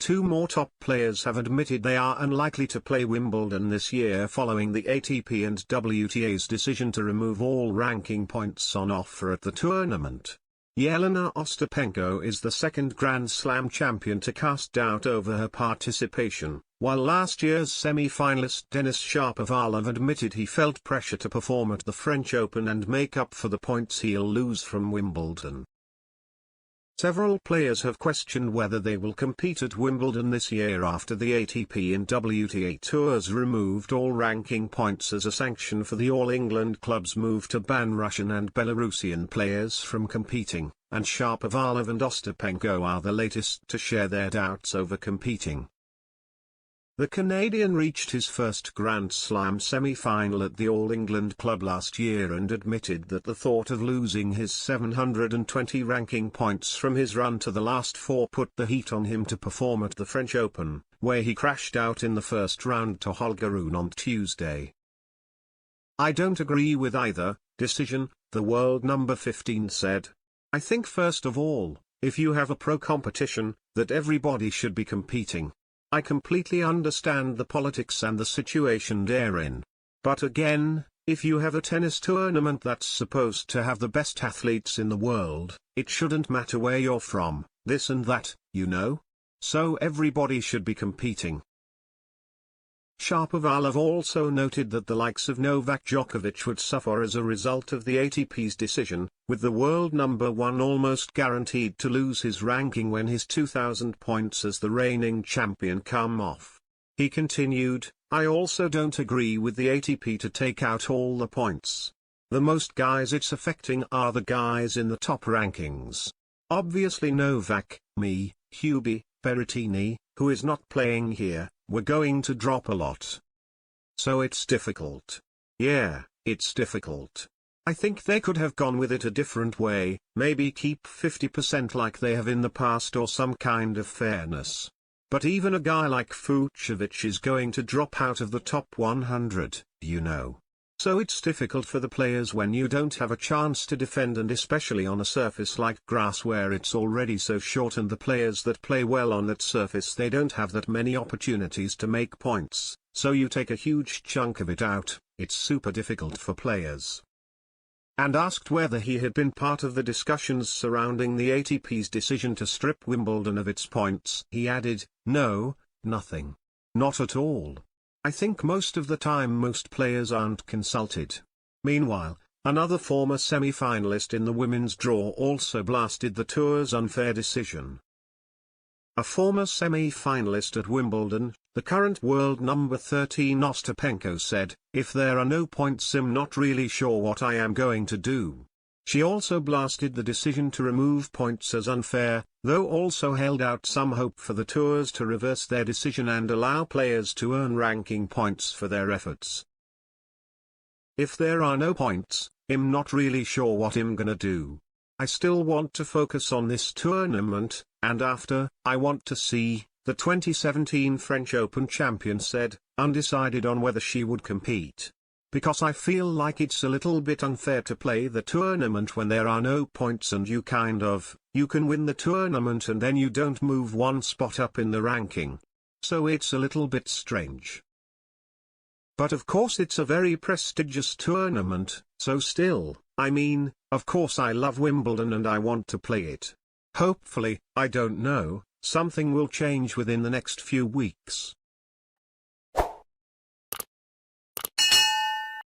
two more top players have admitted they are unlikely to play Wimbledon this year following the ATP and WTA's decision to remove all ranking points on offer at the tournament. Jelena Ostapenko is the second Grand Slam champion to cast doubt over her participation, while last year's semi-finalist Denis Shapovalov admitted he felt pressure to perform at the French Open and make up for the points he'll lose from Wimbledon. Several players have questioned whether they will compete at Wimbledon this year after the ATP and WTA tours removed all ranking points as a sanction for the All England club's move to ban Russian and Belarusian players from competing, and Shapovalov and Ostapenko are the latest to share their doubts over competing. The Canadian reached his first Grand Slam semi-final at the All England club last year and admitted that the thought of losing his 720 ranking points from his run to the last four put the heat on him to perform at the French Open, where he crashed out in the first round to Holger Rune on Tuesday. "I don't agree with either decision," the world number 15 said. "I think first of all, if you have a pro competition, that everybody should be competing. I completely understand the politics and the situation therein. But again, if you have a tennis tournament that's supposed to have the best athletes in the world, it shouldn't matter where you're from, this and that, you know? So everybody should be competing." Shapovalov also noted that the likes of Novak Djokovic would suffer as a result of the ATP's decision, with the world number one almost guaranteed to lose his ranking when his 2,000 points as the reigning champion come off. He continued, "I also don't agree with the ATP to take out all the points. The most guys it's affecting are the guys in the top rankings. Obviously Novak, me, Hubie, Berrettini, who is not playing here, we're going to drop a lot. So it's difficult. Yeah, it's difficult. I think they could have gone with it a different way, maybe keep 50% like they have in the past or some kind of fairness. But even a guy like Fucsovics is going to drop out of the top 100, you know. So it's difficult for the players when you don't have a chance to defend, and especially on a surface like grass where it's already so short, and the players that play well on that surface, they don't have that many opportunities to make points, so you take a huge chunk of it out. It's super difficult for players." And asked whether he had been part of the discussions surrounding the ATP's decision to strip Wimbledon of its points, he added, "No, nothing. Not at all. I think most of the time most players aren't consulted." Meanwhile, another former semi-finalist in the women's draw also blasted the tour's unfair decision. A former semi-finalist at Wimbledon, the current world number 13 Ostapenko said, "If there are no points, I'm not really sure what I am going to do." She also blasted the decision to remove points as unfair, though also held out some hope for the tours to reverse their decision and allow players to earn ranking points for their efforts. "If there are no points, I'm not really sure what I'm gonna do. I still want to focus on this tournament, and after, I want to see," the 2017 French Open champion said, undecided on whether she would compete. "Because I feel like it's a little bit unfair to play the tournament when there are no points, and you can win the tournament and then you don't move one spot up in the ranking. So it's a little bit strange. But of course it's a very prestigious tournament, so still, I mean, of course I love Wimbledon and I want to play it. Hopefully, I don't know, something will change within the next few weeks."